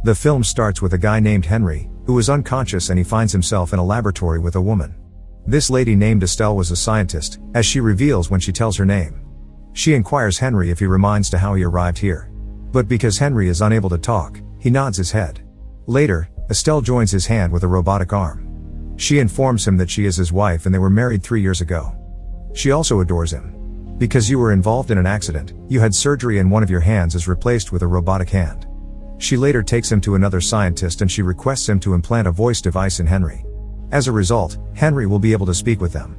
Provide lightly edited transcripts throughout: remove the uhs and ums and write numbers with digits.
The film starts with a guy named Henry, who is unconscious, and he finds himself in a laboratory with a woman. This lady named Estelle was a scientist, as she reveals when she tells her name. She inquires Henry if he reminds to how he arrived here. But because Henry is unable to talk, he nods his head. Later, Estelle joins his hand with a robotic arm. She informs him that she is his wife and they were married 3 years ago. She also adores him. Because you were involved in an accident, you had surgery and one of your hands is replaced with a robotic hand. She later takes him to another scientist and she requests him to implant a voice device in Henry. As a result, Henry will be able to speak with them.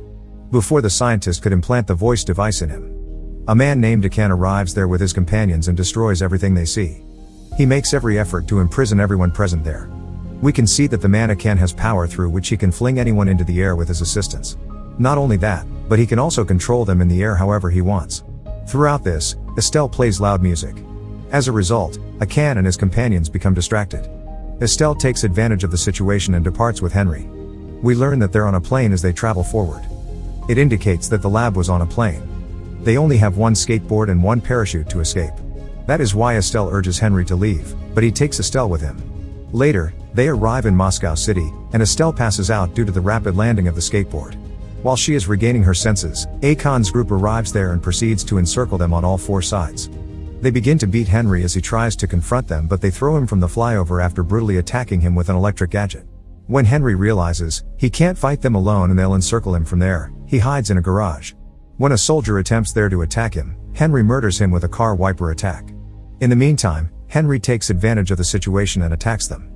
Before the scientist could implant the voice device in him, a man named Akan arrives there with his companions and destroys everything they see. He makes every effort to imprison everyone present there. We can see that the man Akan has power through which he can fling anyone into the air with his assistance. Not only that, but he can also control them in the air however he wants. Throughout this, Estelle plays loud music. As a result, Akan and his companions become distracted. Estelle takes advantage of the situation and departs with Henry. We learn that they're on a plane as they travel forward. It indicates that the lab was on a plane. They only have one skateboard and one parachute to escape. That is why Estelle urges Henry to leave, but he takes Estelle with him. Later, they arrive in Moscow City, and Estelle passes out due to the rapid landing of the skateboard. While she is regaining her senses, Akon's group arrives there and proceeds to encircle them on all 4 sides. They begin to beat Henry as he tries to confront them, but they throw him from the flyover after brutally attacking him with an electric gadget. When Henry realizes he can't fight them alone and they'll encircle him from there, he hides in a garage. When a soldier attempts there to attack him, Henry murders him with a car wiper attack. In the meantime, Henry takes advantage of the situation and attacks them.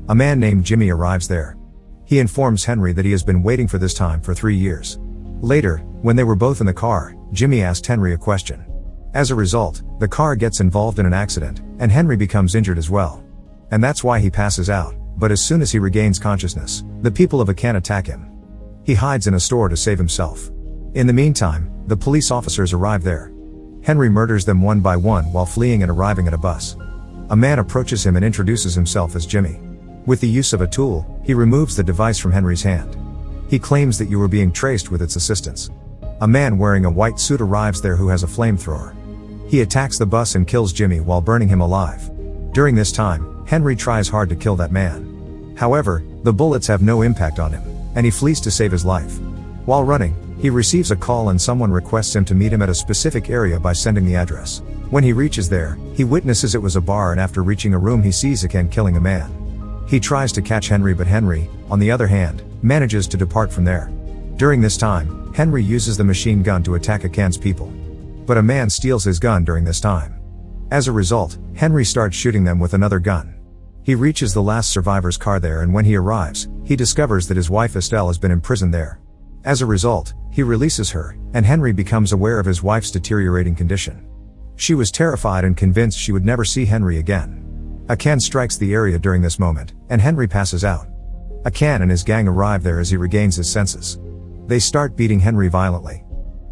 A man named Jimmy arrives there. He informs Henry that he has been waiting for this time for 3 years. Later, when they were both in the car, Jimmy asked Henry a question. As a result, the car gets involved in an accident, and Henry becomes injured as well. And that's why he passes out, but as soon as he regains consciousness, the people of Akan attack him. He hides in a store to save himself. In the meantime, the police officers arrive there. Henry murders them one by one while fleeing and arriving at a bus. A man approaches him and introduces himself as Jimmy. With the use of a tool, he removes the device from Henry's hand. He claims that you are being traced with its assistance. A man wearing a white suit arrives there who has a flamethrower. He attacks the bus and kills Jimmy while burning him alive. During this time, Henry tries hard to kill that man. However, the bullets have no impact on him, and he flees to save his life. While running, he receives a call and someone requests him to meet him at a specific area by sending the address. When he reaches there, he witnesses it was a bar, and after reaching a room he sees Akan killing a man. He tries to catch Henry, but Henry, on the other hand, manages to depart from there. During this time, Henry uses the machine gun to attack Akan's people. But a man steals his gun during this time. As a result, Henry starts shooting them with another gun. He reaches the last survivor's car there, and when he arrives, he discovers that his wife Estelle has been imprisoned there. As a result, he releases her, and Henry becomes aware of his wife's deteriorating condition. She was terrified and convinced she would never see Henry again. Akan strikes the area during this moment, and Henry passes out. Akan and his gang arrive there as he regains his senses. They start beating Henry violently.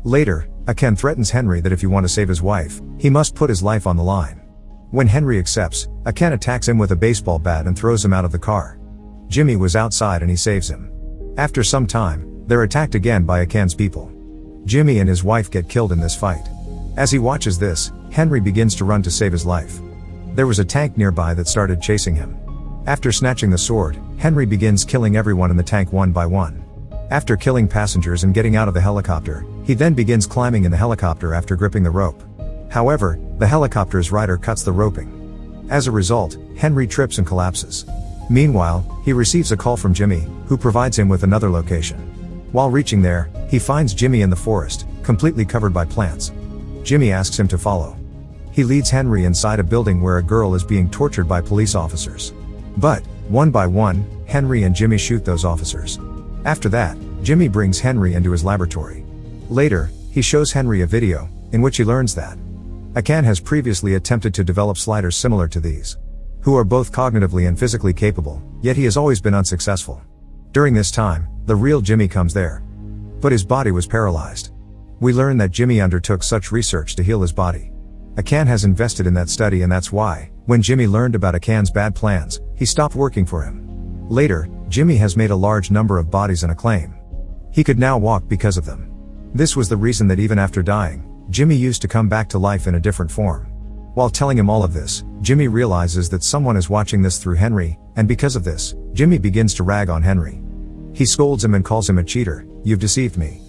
Later, Akan threatens Henry that if he wants to save his wife, he must put his life on the line. When Henry accepts, Akan attacks him with a baseball bat and throws him out of the car. Jimmy was outside and he saves him. After some time, they're attacked again by Akan's people. Jimmy and his wife get killed in this fight. As he watches this, Henry begins to run to save his life. There was a tank nearby that started chasing him. After snatching the sword, Henry begins killing everyone in the tank one by one. After killing passengers and getting out of the helicopter, he then begins climbing in the helicopter after gripping the rope. However, the helicopter's rider cuts the roping. As a result, Henry trips and collapses. Meanwhile, he receives a call from Jimmy, who provides him with another location. While reaching there, he finds Jimmy in the forest, completely covered by plants. Jimmy asks him to follow. He leads Henry inside a building where a girl is being tortured by police officers. But, one by one, Henry and Jimmy shoot those officers. After that, Jimmy brings Henry into his laboratory. Later, he shows Henry a video, in which he learns that Akan has previously attempted to develop sliders similar to these, who are both cognitively and physically capable, yet he has always been unsuccessful. During this time, the real Jimmy comes there. But his body was paralyzed. We learn that Jimmy undertook such research to heal his body. Akan has invested in that study, and that's why, when Jimmy learned about Akan's bad plans, he stopped working for him. Later, Jimmy has made a large number of bodies and acclaim. He could now walk because of them. This was the reason that even after dying, Jimmy used to come back to life in a different form. While telling him all of this, Jimmy realizes that someone is watching this through Henry, and because of this, Jimmy begins to rag on Henry. He scolds him and calls him a cheater. "You've deceived me.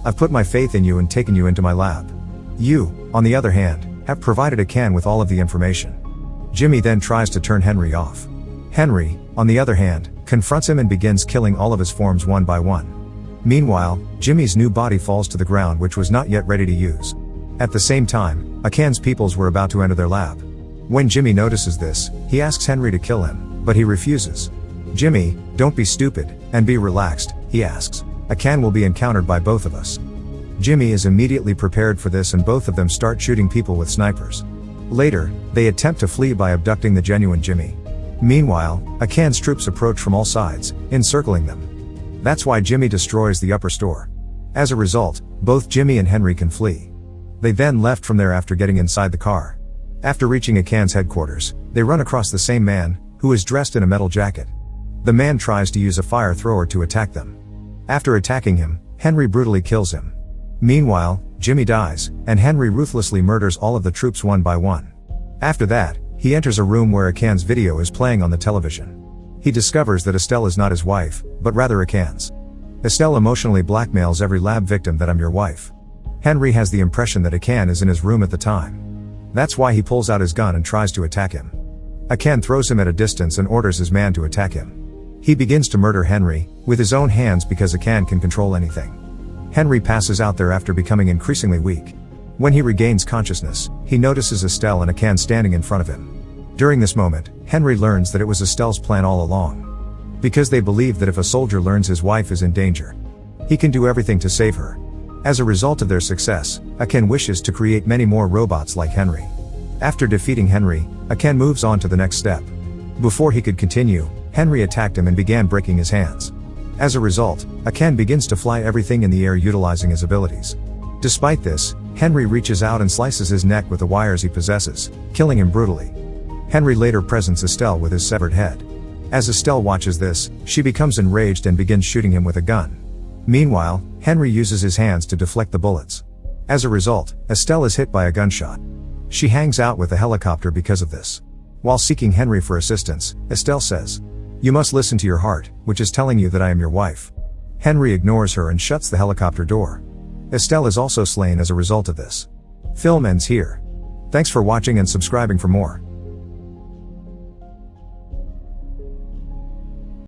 I've put my faith in you and taken you into my lab. You, on the other hand, have provided Akan with all of the information." Jimmy then tries to turn Henry off. Henry, on the other hand, confronts him and begins killing all of his forms one by one. Meanwhile, Jimmy's new body falls to the ground, which was not yet ready to use. At the same time, Akan's peoples were about to enter their lab. When Jimmy notices this, he asks Henry to kill him, but he refuses. "Jimmy, don't be stupid, and be relaxed," he asks. "Akan will be encountered by both of us." Jimmy is immediately prepared for this and both of them start shooting people with snipers. Later, they attempt to flee by abducting the genuine Jimmy. Meanwhile, Akan's troops approach from all sides, encircling them. That's why Jimmy destroys the upper store. As a result, both Jimmy and Henry can flee. They then left from there after getting inside the car. After reaching Akan's headquarters, they run across the same man, who is dressed in a metal jacket. The man tries to use a fire thrower to attack them. After attacking him, Henry brutally kills him. Meanwhile, Jimmy dies, and Henry ruthlessly murders all of the troops one by one. After that, he enters a room where Akan's video is playing on the television. He discovers that Estelle is not his wife, but rather Akan's. Estelle emotionally blackmails every lab victim that "I'm your wife." Henry has the impression that Akan is in his room at the time. That's why he pulls out his gun and tries to attack him. Akan throws him at a distance and orders his man to attack him. He begins to murder Henry, with his own hands because Akan can control anything. Henry passes out there after becoming increasingly weak. When he regains consciousness, he notices Estelle and Akan standing in front of him. During this moment, Henry learns that it was Estelle's plan all along. Because they believe that if a soldier learns his wife is in danger, he can do everything to save her. As a result of their success, Akan wishes to create many more robots like Henry. After defeating Henry, Akan moves on to the next step. Before he could continue, Henry attacked him and began breaking his hands. As a result, Akan begins to fly everything in the air utilizing his abilities. Despite this, Henry reaches out and slices his neck with the wires he possesses, killing him brutally. Henry later presents Estelle with his severed head. As Estelle watches this, she becomes enraged and begins shooting him with a gun. Meanwhile, Henry uses his hands to deflect the bullets. As a result, Estelle is hit by a gunshot. She hangs out with the helicopter because of this. While seeking Henry for assistance, Estelle says, "You must listen to your heart, which is telling you that I am your wife." Henry ignores her and shuts the helicopter door. Estelle is also slain as a result of this. Film ends here. Thanks for watching and subscribing for more.